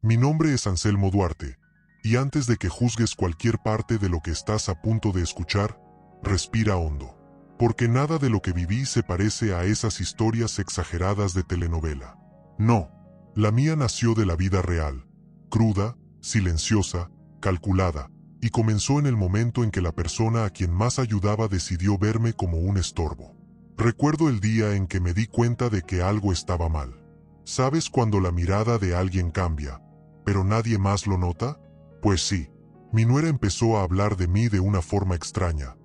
Mi nombre es Anselmo Duarte, y antes de que juzgues cualquier parte de lo que estás a punto de escuchar, respira hondo. Porque nada de lo que viví se parece a esas historias exageradas de telenovela. No, la mía nació de la vida real, cruda, silenciosa, calculada, y comenzó en el momento en que la persona a quien más ayudaba decidió verme como un estorbo. Recuerdo el día en que me di cuenta de que algo estaba mal. ¿Sabes cuando la mirada de alguien cambia, pero nadie más lo nota? Pues sí, mi nuera empezó a hablar de mí de una forma extraña.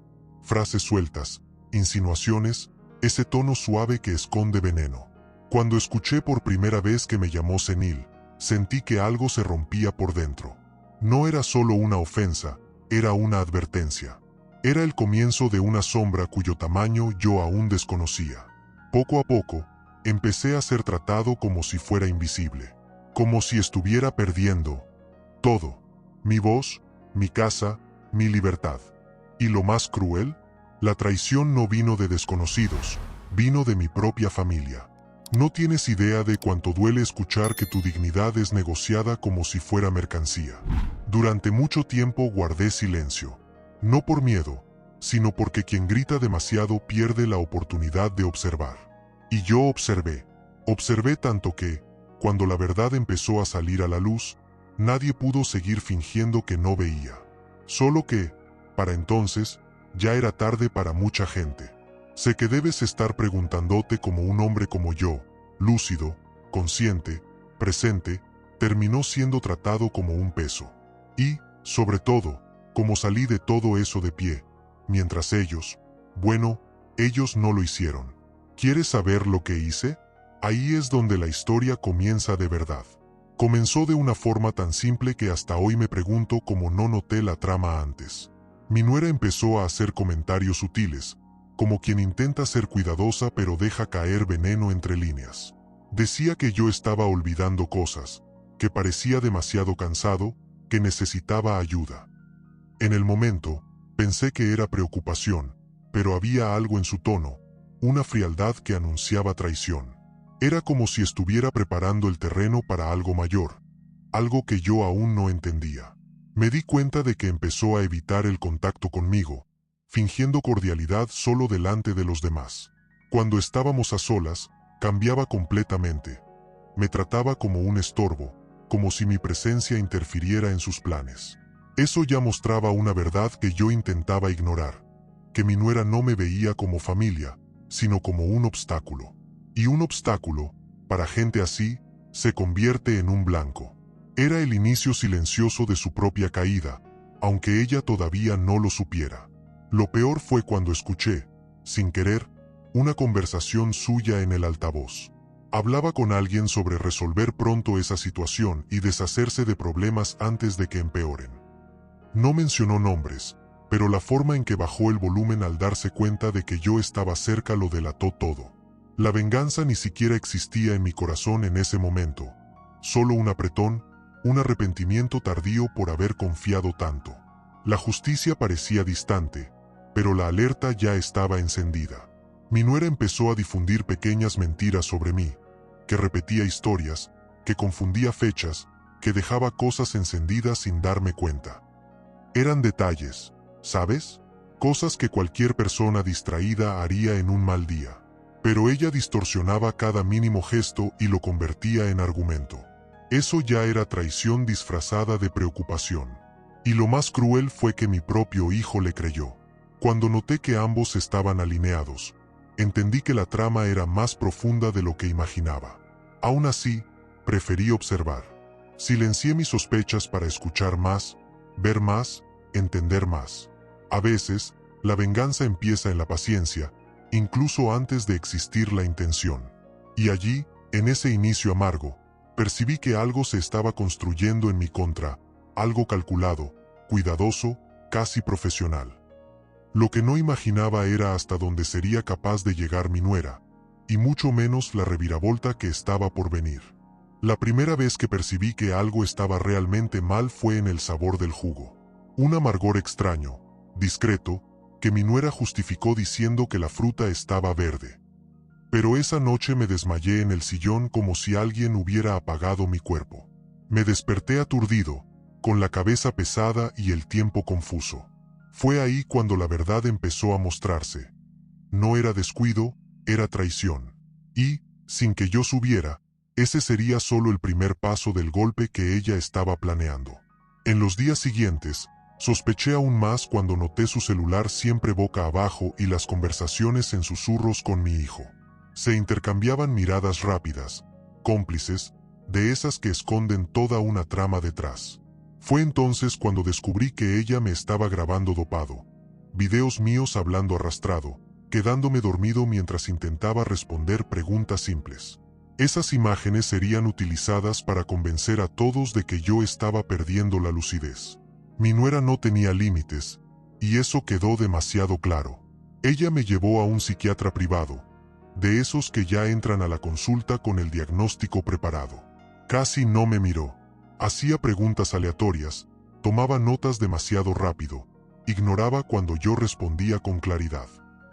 Frases sueltas, insinuaciones, ese tono suave que esconde veneno. Cuando escuché por primera vez que me llamó senil, sentí que algo se rompía por dentro. No era solo una ofensa, era una advertencia. Era el comienzo de una sombra cuyo tamaño yo aún desconocía. Poco a poco, empecé a ser tratado como si fuera invisible, como si estuviera perdiendo todo: mi voz, mi casa, mi libertad. Y lo más cruel, la traición no vino de desconocidos, vino de mi propia familia. No tienes idea de cuánto duele escuchar que tu dignidad es negociada como si fuera mercancía. Durante mucho tiempo guardé silencio, no por miedo, sino porque quien grita demasiado pierde la oportunidad de observar. Y yo observé tanto que, cuando la verdad empezó a salir a la luz, nadie pudo seguir fingiendo que no veía. Solo que, para entonces, ya era tarde para mucha gente. Sé que debes estar preguntándote cómo un hombre como yo, lúcido, consciente, presente, terminó siendo tratado como un peso. Y, sobre todo, cómo salí de todo eso de pie, mientras ellos no lo hicieron. ¿Quieres saber lo que hice? Ahí es donde la historia comienza de verdad. Comenzó de una forma tan simple que hasta hoy me pregunto cómo no noté la trama antes. Mi nuera empezó a hacer comentarios sutiles, como quien intenta ser cuidadosa pero deja caer veneno entre líneas. Decía que yo estaba olvidando cosas, que parecía demasiado cansado, que necesitaba ayuda. En el momento, pensé que era preocupación, pero había algo en su tono, una frialdad que anunciaba traición. Era como si estuviera preparando el terreno para algo mayor, algo que yo aún no entendía. Me di cuenta de que empezó a evitar el contacto conmigo, fingiendo cordialidad solo delante de los demás. Cuando estábamos a solas, cambiaba completamente. Me trataba como un estorbo, como si mi presencia interfiriera en sus planes. Eso ya mostraba una verdad que yo intentaba ignorar, que mi nuera no me veía como familia, sino como un obstáculo. Y un obstáculo, para gente así, se convierte en un blanco. Era el inicio silencioso de su propia caída, aunque ella todavía no lo supiera. Lo peor fue cuando escuché, sin querer, una conversación suya en el altavoz. Hablaba con alguien sobre resolver pronto esa situación y deshacerse de problemas antes de que empeoren. No mencionó nombres, pero la forma en que bajó el volumen al darse cuenta de que yo estaba cerca lo delató todo. La venganza ni siquiera existía en mi corazón en ese momento, solo un apretón, un arrepentimiento tardío por haber confiado tanto. La justicia parecía distante, pero la alerta ya estaba encendida. Mi nuera empezó a difundir pequeñas mentiras sobre mí, que repetía historias, que confundía fechas, que dejaba cosas encendidas sin darme cuenta. Eran detalles, ¿sabes? Cosas que cualquier persona distraída haría en un mal día. Pero ella distorsionaba cada mínimo gesto y lo convertía en argumento. Eso ya era traición disfrazada de preocupación. Y lo más cruel fue que mi propio hijo le creyó. Cuando noté que ambos estaban alineados, entendí que la trama era más profunda de lo que imaginaba. Aún así, preferí observar. Silencié mis sospechas para escuchar más, ver más, entender más. A veces, la venganza empieza en la paciencia, incluso antes de existir la intención. Y allí, en ese inicio amargo, percibí que algo se estaba construyendo en mi contra, algo calculado, cuidadoso, casi profesional. Lo que no imaginaba era hasta dónde sería capaz de llegar mi nuera, y mucho menos la reviravolta que estaba por venir. La primera vez que percibí que algo estaba realmente mal fue en el sabor del jugo. Un amargor extraño, discreto, que mi nuera justificó diciendo que la fruta estaba verde. Pero esa noche me desmayé en el sillón como si alguien hubiera apagado mi cuerpo. Me desperté aturdido, con la cabeza pesada y el tiempo confuso. Fue ahí cuando la verdad empezó a mostrarse. No era descuido, era traición. Y, sin que yo supiera, ese sería solo el primer paso del golpe que ella estaba planeando. En los días siguientes, sospeché aún más cuando noté su celular siempre boca abajo y las conversaciones en susurros con mi hijo. Se intercambiaban miradas rápidas, cómplices, de esas que esconden toda una trama detrás. Fue entonces cuando descubrí que ella me estaba grabando dopado. Videos míos hablando arrastrado, quedándome dormido mientras intentaba responder preguntas simples. Esas imágenes serían utilizadas para convencer a todos de que yo estaba perdiendo la lucidez. Mi nuera no tenía límites, y eso quedó demasiado claro. Ella me llevó a un psiquiatra privado, de esos que ya entran a la consulta con el diagnóstico preparado. Casi no me miró. Hacía preguntas aleatorias, tomaba notas demasiado rápido, ignoraba cuando yo respondía con claridad.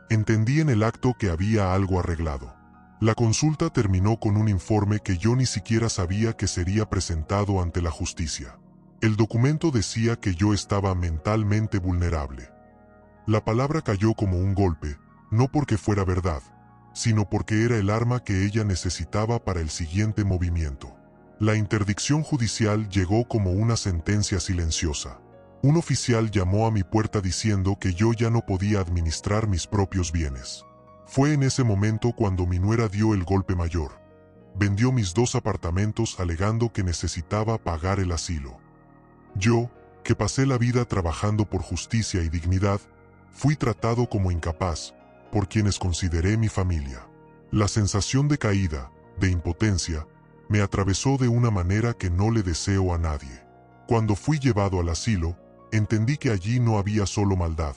Entendí en el acto que había algo arreglado. La consulta terminó con un informe que yo ni siquiera sabía que sería presentado ante la justicia. El documento decía que yo estaba mentalmente vulnerable. La palabra cayó como un golpe, no porque fuera verdad, sino porque era el arma que ella necesitaba para el siguiente movimiento. La interdicción judicial llegó como una sentencia silenciosa. Un oficial llamó a mi puerta diciendo que yo ya no podía administrar mis propios bienes. Fue en ese momento cuando mi nuera dio el golpe mayor. Vendió mis 2 apartamentos alegando que necesitaba pagar el asilo. Yo, que pasé la vida trabajando por justicia y dignidad, fui tratado como incapaz por quienes consideré mi familia. La sensación de caída, de impotencia, me atravesó de una manera que no le deseo a nadie. Cuando fui llevado al asilo, entendí que allí no había solo maldad,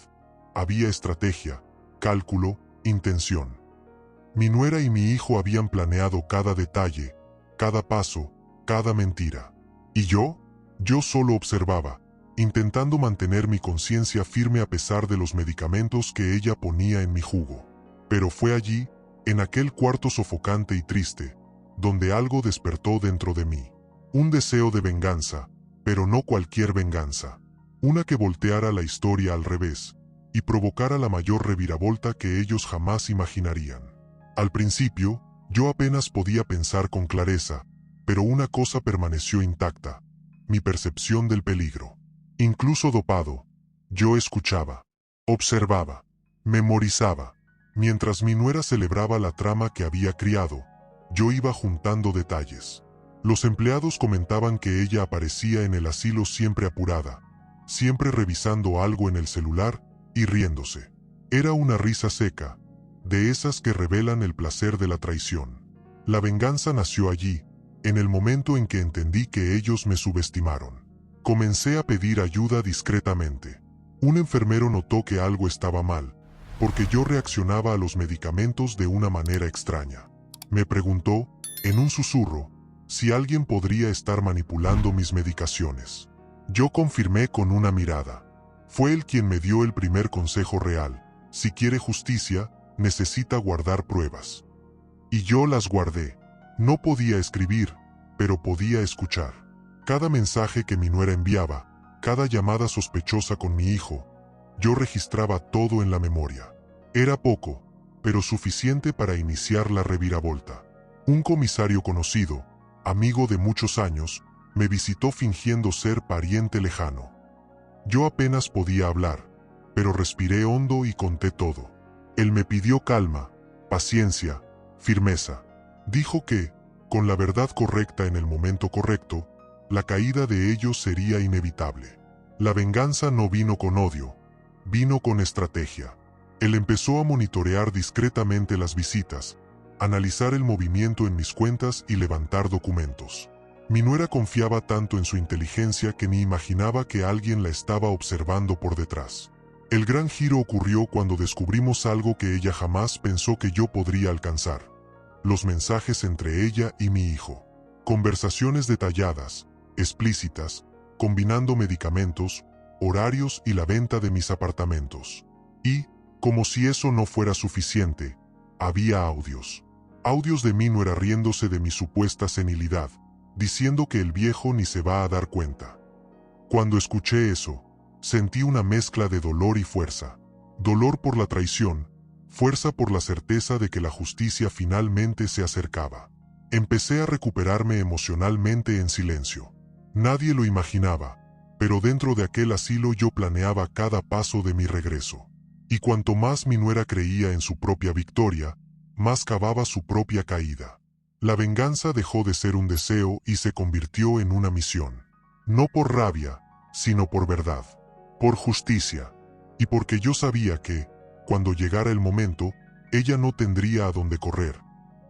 había estrategia, cálculo, intención. Mi nuera y mi hijo habían planeado cada detalle, cada paso, cada mentira. ¿Y yo? Yo solo observaba, intentando mantener mi conciencia firme a pesar de los medicamentos que ella ponía en mi jugo. Pero fue allí, en aquel cuarto sofocante y triste, donde algo despertó dentro de mí. Un deseo de venganza, pero no cualquier venganza. Una que volteara la historia al revés y provocara la mayor reviravolta que ellos jamás imaginarían. Al principio, yo apenas podía pensar con clareza, pero una cosa permaneció intacta: mi percepción del peligro. Incluso dopado, yo escuchaba, observaba, memorizaba. Mientras mi nuera celebraba la trama que había criado, yo iba juntando detalles. Los empleados comentaban que ella aparecía en el asilo siempre apurada, siempre revisando algo en el celular y riéndose. Era una risa seca, de esas que revelan el placer de la traición. La venganza nació allí, en el momento en que entendí que ellos me subestimaron. Comencé a pedir ayuda discretamente. Un enfermero notó que algo estaba mal, porque yo reaccionaba a los medicamentos de una manera extraña. Me preguntó, en un susurro, si alguien podría estar manipulando mis medicaciones. Yo confirmé con una mirada. Fue él quien me dio el primer consejo real: si quiere justicia, necesita guardar pruebas. Y yo las guardé. No podía escribir, pero podía escuchar. Cada mensaje que mi nuera enviaba, cada llamada sospechosa con mi hijo, yo registraba todo en la memoria. Era poco, pero suficiente para iniciar la reviravolta. Un comisario conocido, amigo de muchos años, me visitó fingiendo ser pariente lejano. Yo apenas podía hablar, pero respiré hondo y conté todo. Él me pidió calma, paciencia, firmeza. Dijo que, con la verdad correcta en el momento correcto, la caída de ellos sería inevitable. La venganza no vino con odio, vino con estrategia. Él empezó a monitorear discretamente las visitas, analizar el movimiento en mis cuentas y levantar documentos. Mi nuera confiaba tanto en su inteligencia que ni imaginaba que alguien la estaba observando por detrás. El gran giro ocurrió cuando descubrimos algo que ella jamás pensó que yo podría alcanzar: los mensajes entre ella y mi hijo. Conversaciones detalladas, explícitas, combinando medicamentos, horarios y la venta de mis apartamentos. Y, como si eso no fuera suficiente, había audios. Audios de mi nuera riéndose de mi supuesta senilidad, diciendo que el viejo ni se va a dar cuenta. Cuando escuché eso, sentí una mezcla de dolor y fuerza. Dolor por la traición, fuerza por la certeza de que la justicia finalmente se acercaba. Empecé a recuperarme emocionalmente en silencio. Nadie lo imaginaba, pero dentro de aquel asilo yo planeaba cada paso de mi regreso. Y cuanto más mi nuera creía en su propia victoria, más cavaba su propia caída. La venganza dejó de ser un deseo y se convirtió en una misión. No por rabia, sino por verdad, por justicia, y porque yo sabía que, cuando llegara el momento, ella no tendría a dónde correr,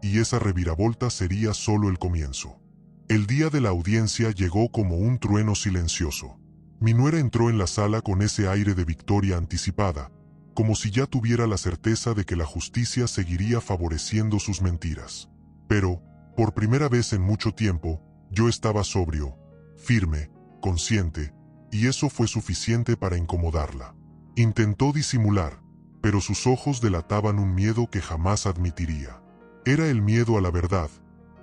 y esa reviravolta sería solo el comienzo. El día de la audiencia llegó como un trueno silencioso. Mi nuera entró en la sala con ese aire de victoria anticipada, como si ya tuviera la certeza de que la justicia seguiría favoreciendo sus mentiras. Pero, por primera vez en mucho tiempo, yo estaba sobrio, firme, consciente, y eso fue suficiente para incomodarla. Intentó disimular, pero sus ojos delataban un miedo que jamás admitiría. Era el miedo a la verdad,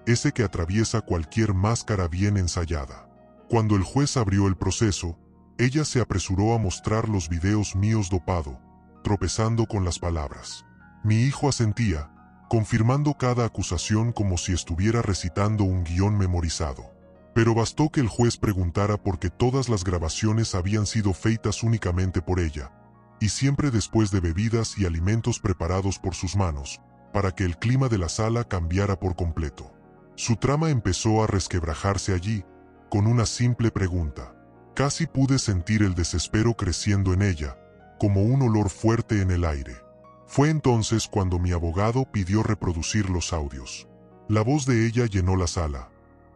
ese que atraviesa cualquier máscara bien ensayada. Cuando el juez abrió el proceso, ella se apresuró a mostrar los videos míos dopado, tropezando con las palabras. Mi hijo asentía, confirmando cada acusación como si estuviera recitando un guión memorizado. Pero bastó que el juez preguntara porque todas las grabaciones habían sido feitas únicamente por ella, y siempre después de bebidas y alimentos preparados por sus manos, para que el clima de la sala cambiara por completo. Su trama empezó a resquebrajarse allí, con una simple pregunta. Casi pude sentir el desespero creciendo en ella, como un olor fuerte en el aire. Fue entonces cuando mi abogado pidió reproducir los audios. La voz de ella llenó la sala,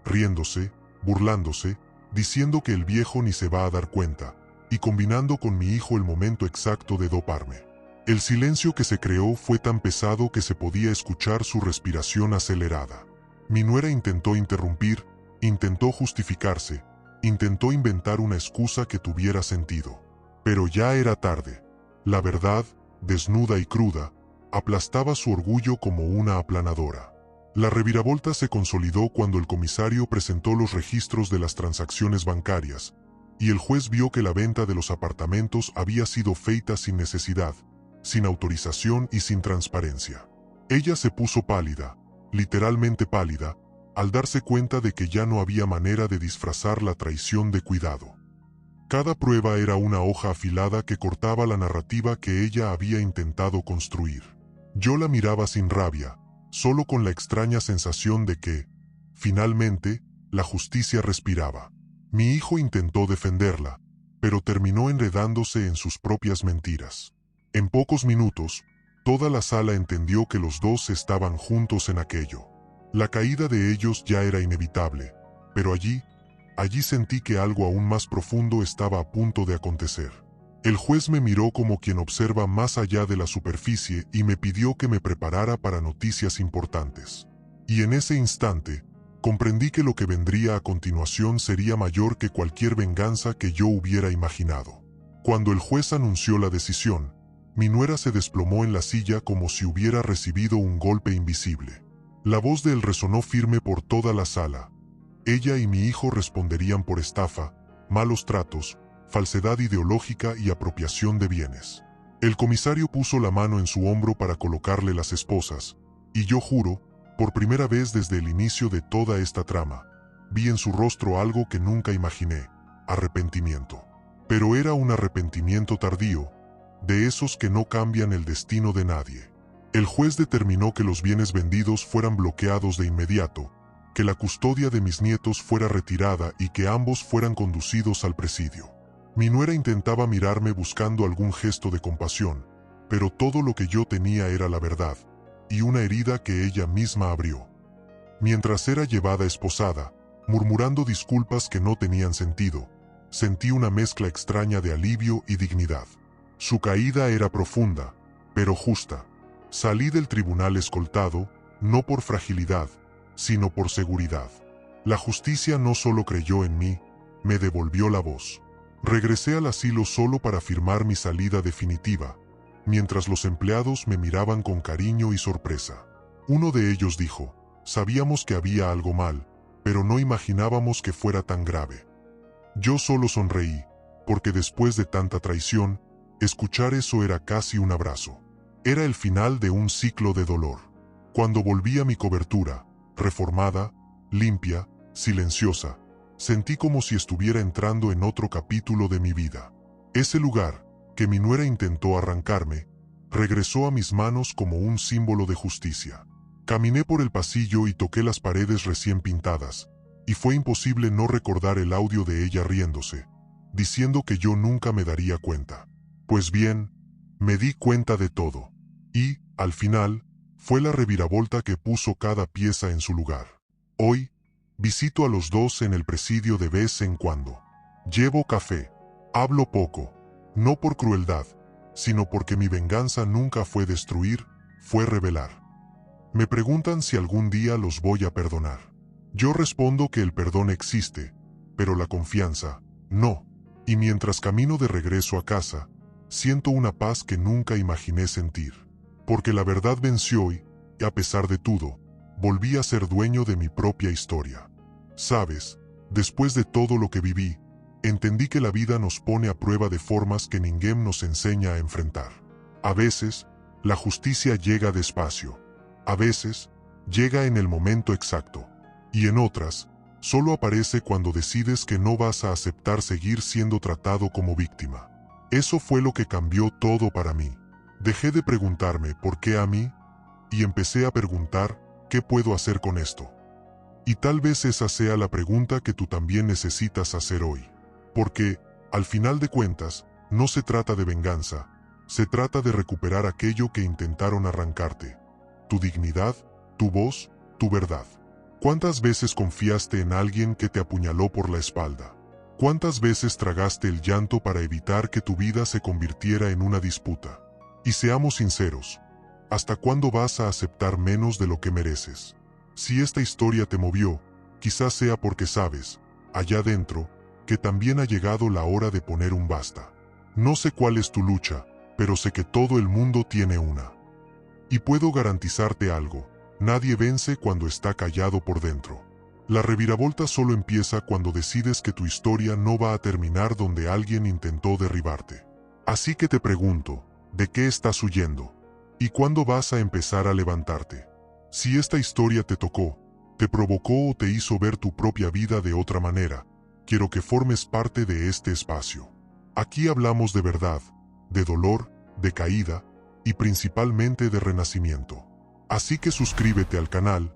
riéndose, burlándose, diciendo que el viejo ni se va a dar cuenta, y combinando con mi hijo el momento exacto de doparme. El silencio que se creó fue tan pesado que se podía escuchar su respiración acelerada. Mi nuera intentó interrumpir, intentó justificarse, intentó inventar una excusa que tuviera sentido. Pero ya era tarde. La verdad, desnuda y cruda, aplastaba su orgullo como una aplanadora. La reviravolta se consolidó cuando el comisario presentó los registros de las transacciones bancarias, y el juez vio que la venta de los apartamentos había sido feita sin necesidad, sin autorización y sin transparencia. Ella se puso pálida, literalmente pálida, al darse cuenta de que ya no había manera de disfrazar la traición de cuidado. Cada prueba era una hoja afilada que cortaba la narrativa que ella había intentado construir. Yo la miraba sin rabia, solo con la extraña sensación de que, finalmente, la justicia respiraba. Mi hijo intentó defenderla, pero terminó enredándose en sus propias mentiras. En pocos minutos, toda la sala entendió que los dos estaban juntos en aquello. La caída de ellos ya era inevitable, pero allí sentí que algo aún más profundo estaba a punto de acontecer. El juez me miró como quien observa más allá de la superficie y me pidió que me preparara para noticias importantes. Y en ese instante, comprendí que lo que vendría a continuación sería mayor que cualquier venganza que yo hubiera imaginado. Cuando el juez anunció la decisión, mi nuera se desplomó en la silla como si hubiera recibido un golpe invisible. La voz de él resonó firme por toda la sala. Ella y mi hijo responderían por estafa, malos tratos, falsedad ideológica y apropiación de bienes. El comisario puso la mano en su hombro para colocarle las esposas, y yo juro, por primera vez desde el inicio de toda esta trama, vi en su rostro algo que nunca imaginé: arrepentimiento. Pero era un arrepentimiento tardío, de esos que no cambian el destino de nadie. El juez determinó que los bienes vendidos fueran bloqueados de inmediato, que la custodia de mis nietos fuera retirada y que ambos fueran conducidos al presidio. Mi nuera intentaba mirarme buscando algún gesto de compasión, pero todo lo que yo tenía era la verdad, y una herida que ella misma abrió. Mientras era llevada esposada, murmurando disculpas que no tenían sentido, sentí una mezcla extraña de alivio y dignidad. Su caída era profunda, pero justa. Salí del tribunal escoltado, no por fragilidad, sino por seguridad. La justicia no solo creyó en mí, me devolvió la voz. Regresé al asilo solo para firmar mi salida definitiva, mientras los empleados me miraban con cariño y sorpresa. Uno de ellos dijo: sabíamos que había algo mal, pero no imaginábamos que fuera tan grave. Yo solo sonreí, porque después de tanta traición, escuchar eso era casi un abrazo. Era el final de un ciclo de dolor. Cuando volví a mi cobertura, reformada, limpia, silenciosa, sentí como si estuviera entrando en otro capítulo de mi vida. Ese lugar, que mi nuera intentó arrancarme, regresó a mis manos como un símbolo de justicia. Caminé por el pasillo y toqué las paredes recién pintadas, y fue imposible no recordar el audio de ella riéndose, diciendo que yo nunca me daría cuenta. Pues bien, me di cuenta de todo, y, al final, fue la reviravolta que puso cada pieza en su lugar. Hoy, visito a los dos en el presidio de vez en cuando. Llevo café. Hablo poco, no por crueldad, sino porque mi venganza nunca fue destruir, fue revelar. Me preguntan si algún día los voy a perdonar. Yo respondo que el perdón existe, pero la confianza, no. Y mientras camino de regreso a casa, siento una paz que nunca imaginé sentir. Porque la verdad venció y, a pesar de todo, volví a ser dueño de mi propia historia. Sabes, después de todo lo que viví, entendí que la vida nos pone a prueba de formas que ninguém nos enseña a enfrentar. A veces, la justicia llega despacio. A veces, llega en el momento exacto. Y en otras, solo aparece cuando decides que no vas a aceptar seguir siendo tratado como víctima. Eso fue lo que cambió todo para mí. Dejé de preguntarme ¿por qué a mí? Y empecé a preguntar ¿qué puedo hacer con esto? Y tal vez esa sea la pregunta que tú también necesitas hacer hoy. Porque, al final de cuentas, no se trata de venganza, se trata de recuperar aquello que intentaron arrancarte. Tu dignidad, tu voz, tu verdad. ¿Cuántas veces confiaste en alguien que te apuñaló por la espalda? ¿Cuántas veces tragaste el llanto para evitar que tu vida se convirtiera en una disputa? Y seamos sinceros, ¿hasta cuándo vas a aceptar menos de lo que mereces? Si esta historia te movió, quizás sea porque sabes, allá dentro, que también ha llegado la hora de poner un basta. No sé cuál es tu lucha, pero sé que todo el mundo tiene una. Y puedo garantizarte algo, nadie vence cuando está callado por dentro. La reviravolta solo empieza cuando decides que tu historia no va a terminar donde alguien intentó derribarte. Así que te pregunto, ¿de qué estás huyendo? ¿Y cuándo vas a empezar a levantarte? Si esta historia te tocó, te provocó o te hizo ver tu propia vida de otra manera, quiero que formes parte de este espacio. Aquí hablamos de verdad, de dolor, de caída y principalmente de renacimiento. Así que suscríbete al canal,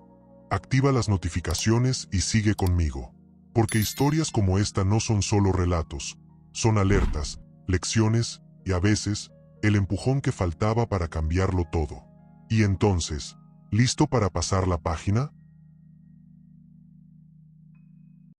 activa las notificaciones y sigue conmigo. Porque historias como esta no son solo relatos, son alertas, lecciones y a veces, el empujón que faltaba para cambiarlo todo. Y entonces, ¿listo para pasar la página?